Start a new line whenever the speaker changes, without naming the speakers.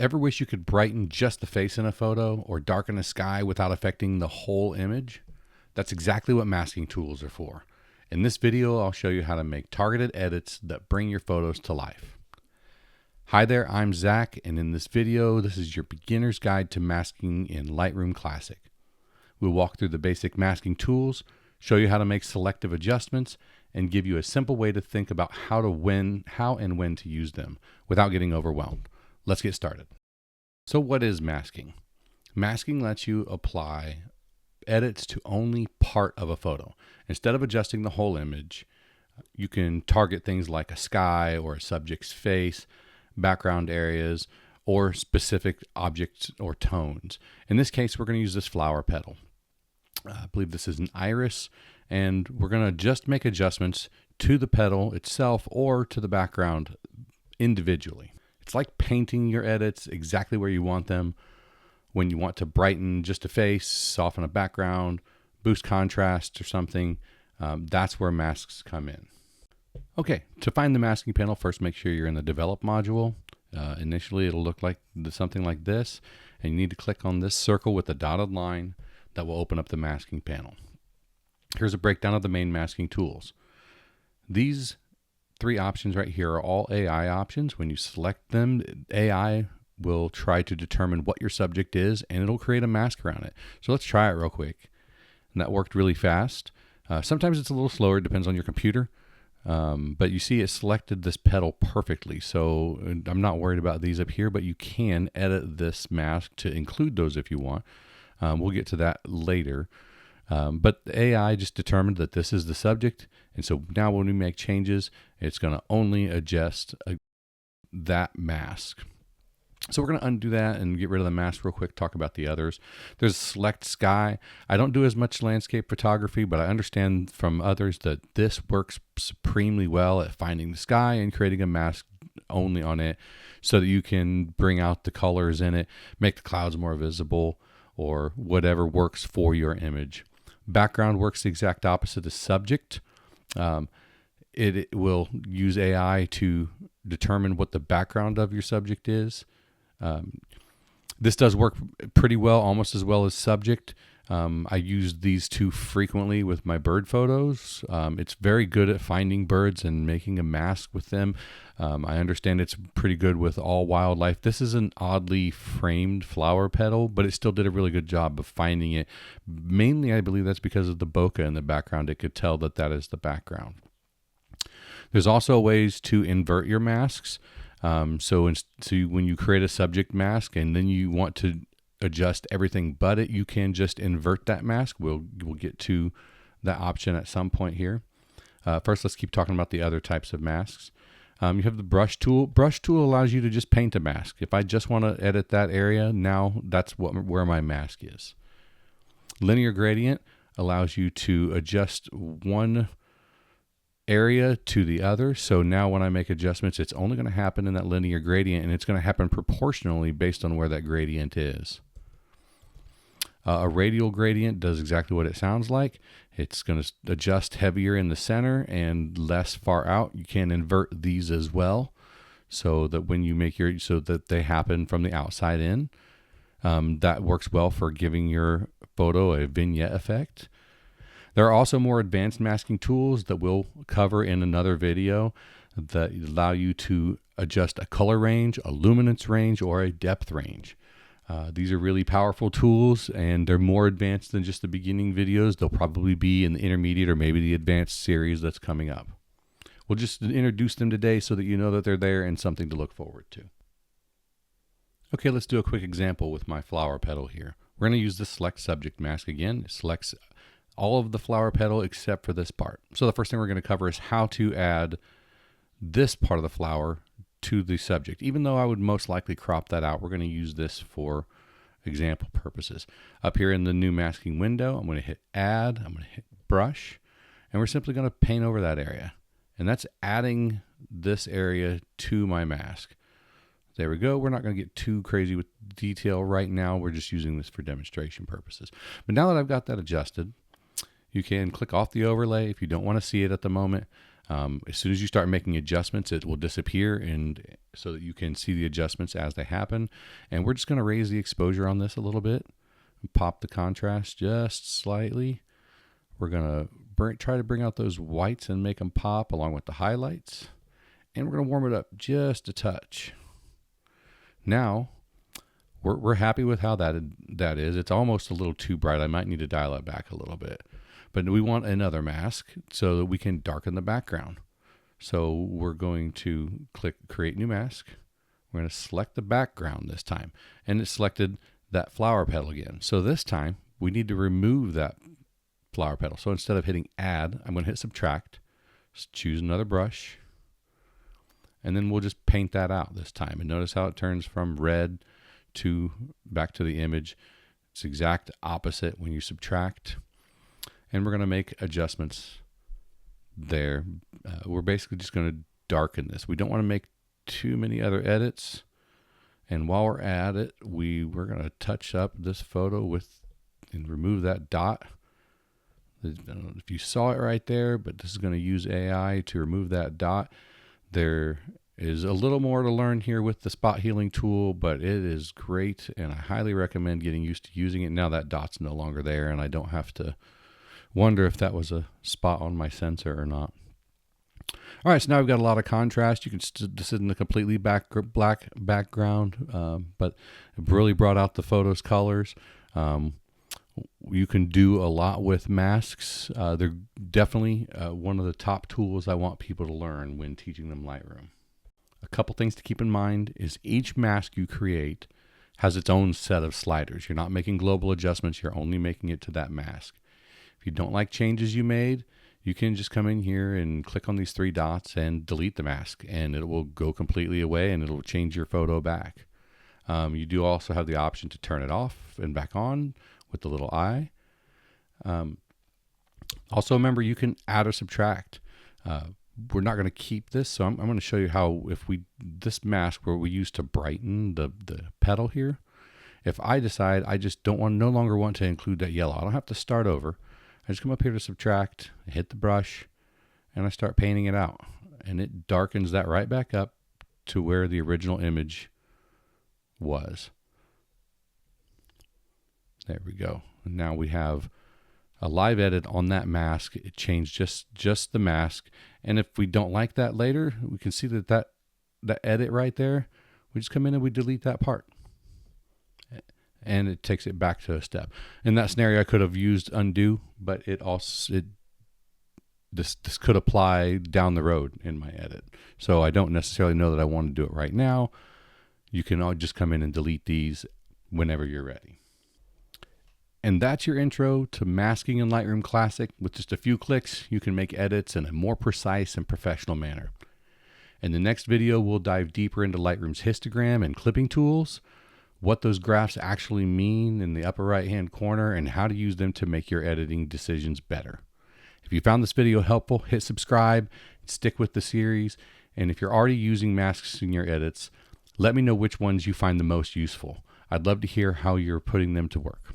Ever wish you could brighten just the face in a photo or darken a sky without affecting the whole image? That's exactly what masking tools are for. In this video, I'll show you how to make targeted edits that bring your photos to life. Hi there, I'm Zach, and in this video, this is your beginner's guide to masking in Lightroom Classic. We'll walk through the basic masking tools, show you how to make selective adjustments, and give you a simple way to think about how and when to use them without getting overwhelmed. Let's get started. So what is masking? Masking lets you apply edits to only part of a photo. Instead of adjusting the whole image, you can target things like a sky or a subject's face, background areas, or specific objects or tones. In this case, we're going to use this flower petal. I believe this is an iris, and we're going to just make adjustments to the petal itself or to the background individually. It's like painting your edits exactly where you want them. When you want to brighten just a face, soften a background, boost contrast or something, that's where masks come in. Okay, to find the masking panel, first make sure you're in the Develop module. Initially, it'll look like something like this, and you need to click on this circle with the dotted line that will open up the masking panel. Here's a breakdown of the main masking tools. These three options right here are all AI options. When you select them, AI will try to determine what your subject is, and it'll create a mask around it. So let's try it real quick. And that worked really fast. Sometimes it's a little slower, it depends on your computer. But you see it selected this petal perfectly. So I'm not worried about these up here, but you can edit this mask to include those if you want. We'll get to that later. But the AI just determined that this is the subject. And so now when we make changes, it's going to only adjust that mask. So we're going to undo that and get rid of the mask real quick, talk about the others. There's select sky. I don't do as much landscape photography, but I understand from others that this works supremely well at finding the sky and creating a mask only on it so that you can bring out the colors in it, make the clouds more visible, or whatever works for your image. Background works the exact opposite of subject. It will use AI to determine what the background of your subject is. This does work pretty well, almost as well as subject. I use these two frequently with my bird photos. It's very good at finding birds and making a mask with them. I understand it's pretty good with all wildlife. This is an oddly framed flower petal, but it still did a really good job of finding it. Mainly, I believe that's because of the bokeh in the background. It could tell that that is the background. There's also ways to invert your masks. So when you create a subject mask and then you want to adjust everything but it, you can just invert that mask. We'll get to that option at some point here. First, let's keep talking about the other types of masks. You have the brush tool. Brush tool allows you to just paint a mask. If I just want to edit that area, now that's where my mask is. Linear gradient allows you to adjust one area to the other. So now when I make adjustments, it's only going to happen in that linear gradient, and it's going to happen proportionally based on where that gradient is. A radial gradient does exactly what it sounds like. It's going to adjust heavier in the center and less far out. You can invert these as well so that when you make so that they happen from the outside in. That works well for giving your photo a vignette effect. There are also more advanced masking tools that we'll cover in another video that allow you to adjust a color range, a luminance range, or a depth range. These are really powerful tools, and they're more advanced than just the beginning videos. They'll probably be in the intermediate or maybe the advanced series that's coming up. We'll just introduce them today so that you know that they're there and something to look forward to. Okay, let's do a quick example with my flower petal here. We're going to use the select subject mask again. It selects all of the flower petal except for this part. So the first thing we're going to cover is how to add this part of the flower to the subject. Even though I would most likely crop that out, we're going to use this for example purposes. Up here in the new masking window, I'm going to hit add, I'm going to hit brush, and we're simply going to paint over that area. And that's adding this area to my mask. There we go. We're not going to get too crazy with detail right now. We're just using this for demonstration purposes. But now that I've got that adjusted, you can click off the overlay if you don't want to see it at the moment. As soon as you start making adjustments, it will disappear, and so that you can see the adjustments as they happen. And we're just going to raise the exposure on this a little bit, and pop the contrast just slightly. We're going to try to bring out those whites and make them pop along with the highlights. And we're going to warm it up just a touch. Now, we're happy with how that is. It's almost a little too bright. I might need to dial it back a little bit. But we want another mask so that we can darken the background. So we're going to click Create New Mask. We're going to select the background this time. And it selected that flower petal again. So this time, we need to remove that flower petal. So instead of hitting Add, I'm going to hit Subtract. Just choose another brush. And then we'll just paint that out this time. And notice how it turns from red to back to the image. It's exact opposite when you subtract. And we're going to make adjustments there. We're basically just going to darken this. We don't want to make too many other edits. And while we're at it, we're going to touch up this photo and remove that dot. I don't know if you saw it right there, but this is going to use AI to remove that dot. There is a little more to learn here with the spot healing tool, but it is great, and I highly recommend getting used to using it. Now that dot's no longer there, and I don't have to wonder if that was a spot on my sensor or not. All right, so now we've got a lot of contrast. You can this isn't a completely black background, but it really brought out the photo's colors. You can do a lot with masks. They're definitely one of the top tools I want people to learn when teaching them Lightroom. A couple things to keep in mind is each mask you create has its own set of sliders. You're not making global adjustments. You're only making it to that mask. If you don't like changes you made, you can just come in here and click on these three dots and delete the mask, and it will go completely away and it'll change your photo back. You do also have the option to turn it off and back on with the little eye. Also remember, you can add or subtract. We're not going to keep this, so I'm going to show you how this mask where we use to brighten the petal here. If I decide I just no longer want to include that yellow, I don't have to start over. I just come up here to subtract, hit the brush, and I start painting it out. And it darkens that right back up to where the original image was. There we go. And now we have a live edit on that mask. It changed just the mask. And if we don't like that later, we can see that edit right there, we just come in and we delete that part. And it takes it back to a step. In that scenario, I could have used undo, but this could apply down the road in my edit. So I don't necessarily know that I want to do it right now. You can all just come in and delete these whenever you're ready. And that's your intro to masking in Lightroom Classic. With just a few clicks, you can make edits in a more precise and professional manner. In the next video, we'll dive deeper into Lightroom's histogram and clipping tools, what those graphs actually mean in the upper right-hand corner, and how to use them to make your editing decisions better. If you found this video helpful, hit subscribe, stick with the series, and if you're already using masks in your edits, let me know which ones you find the most useful. I'd love to hear how you're putting them to work.